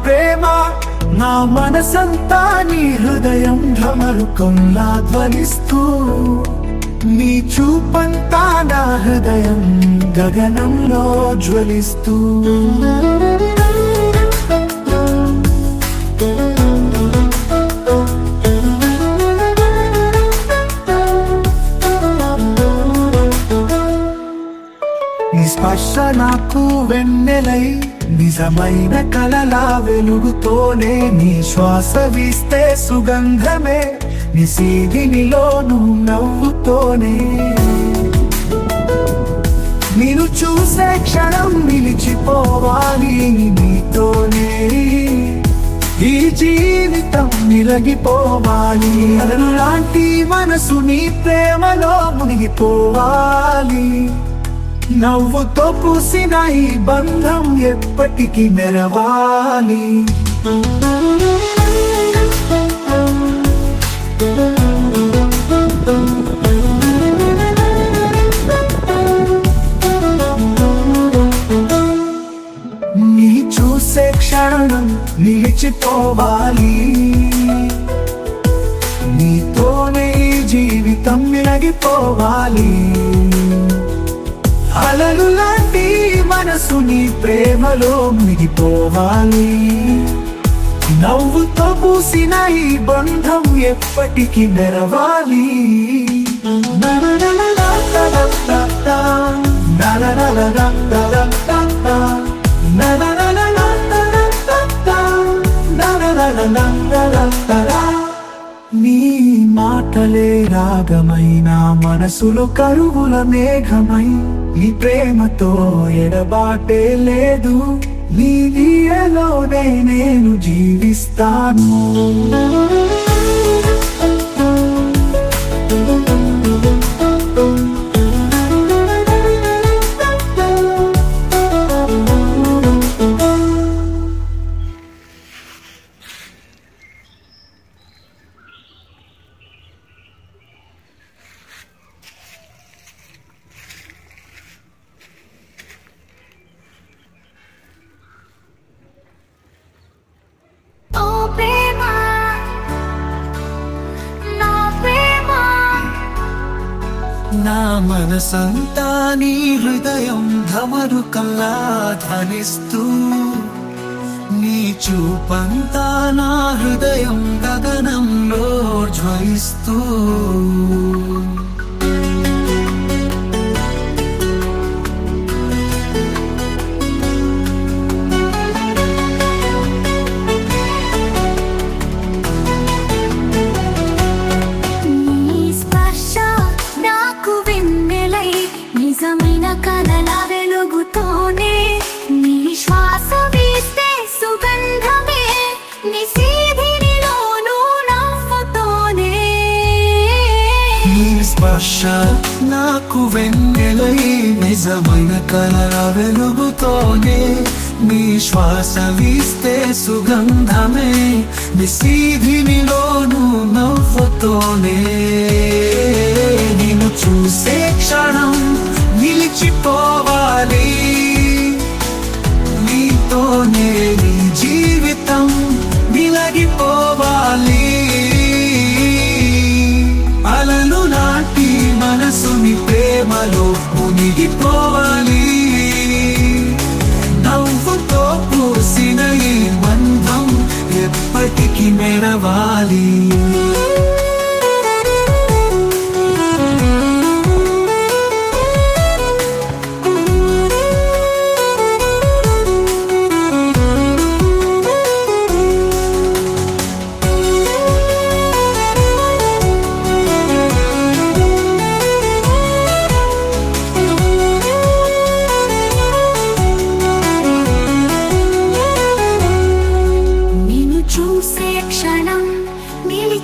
ప్రేమ నా మనసంతా నీ హృదయం ఢమరుకంలా ధ్వనిస్తూ నీ చూపంతా నా హృదయం గగనంలో జ్వలిస్తూ నీ స్పర్శ నాకు వెన్నెలై నిజమైన కలలా వెలుగుతోనే నీ శ్వాస వీస్తే సుగంధమే నిశీధినిలోను నవ్వుతోనే నిన్ను చూసే క్షణం నిలిచిపోవాలి నీతోనే ఈ జీవితం నిలగిపోవాలి లాంటి మనసు నీ ప్రేమలో మునిగిపోవాలి నవ్వుతో పూసిన ఈ బంధం ఎప్పటికీ నెరవాలి నీ చూసే క్షణం నిలిచిపోవాలి నీతోనే ఈ జీవితం నిలగిపోవాలి అలలు లాంటి మనసు నీ ప్రేమలో మిగిపోవాలి నవ్వుతో పూసిన ఈ బంధం ఎప్పటికీ నెరవాలి నీ మాటలే రాగమైన మనసులో కరువుల మేఘమై నీ ప్రేమతో ఎడబాటే లేదు నీ లీలలోనే నేను జీవిస్తాను నా మనసంతా నీ హృదయం ఢమరుకంలా ధ్వనిస్తూ నీ చూపంతా నా హృదయం గగనంలో జ్వలిస్తూ నిజమైన కలలా వెలుగుతోనే నీ శ్వాస వీస్తే సుగంధమే నిశీధినిలోను నవ్వుతోనే నీ స్పర్శ నాకు వెన్నెలై నిజమైన కలలా వెలుగుతోనే నీ శ్వాస వీస్తే సుగంధమే నిశీధినిలోను నవ్వుతోనే నిన్ను చూసే క్షణం నిలిచిపోవాలి నీతోనే నీ జీవితం నిలగిపోవాలి అలలు నాటి మనసుని ప్రేమలో మునిగిపోవాలి నవ్వుతో పూసిన ఈ బంధం ఎప్పటికీ మెరవాలి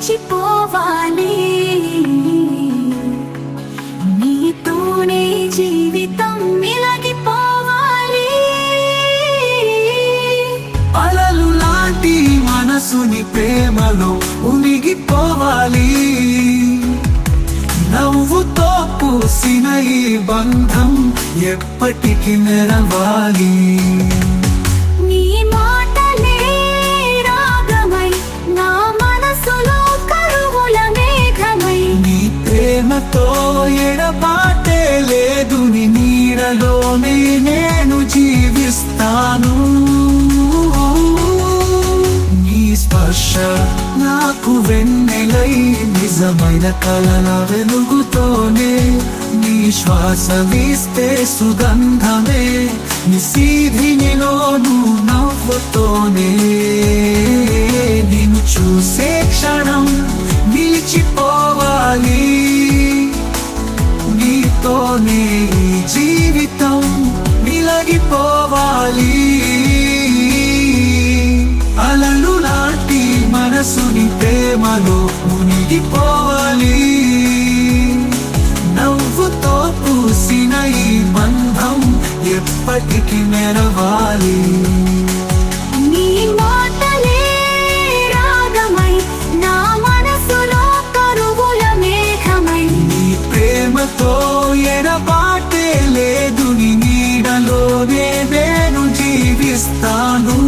నిలిచిపోవాలి నీతోనే జీవితం నిలగిపోవాలి అలలు లాంటి మనసుని ప్రేమలో ఉనిగిపోవాలి నవ్వుతో పూసిన ఈ బంధం ఎప్పటికీ నెరవాలి నీ మాటలే ప్రేమతో ఎడబాటే లేదు నీ నీడలోనే నేను జీవిస్తాను నీ స్పర్శ నాకు వెన్నెలై నిజమైన కలల వెలుగుతోనే నీ శ్వాస వీస్తే సుగంధమే నిశీధినిలోను నవ్వుతోనే నిన్ను చూసే క్షణం నిలిచిపోవాలి నీతోనే ఈ జీవితం మిలగిపోవాలి అలలు లాంటి మనసుని ప్రేమలో మునిగిపోవాలి నవ్వుతో పూసిన ఈ బంధం ఎప్పటికీ మెరవాలి నీ మాటలే రాగమై నా మనసులో కరువుల మేఘమై నీ ప్రేమతో ఎడబాటే లేదు నీ నీడలోనే నేను జీవిస్తాను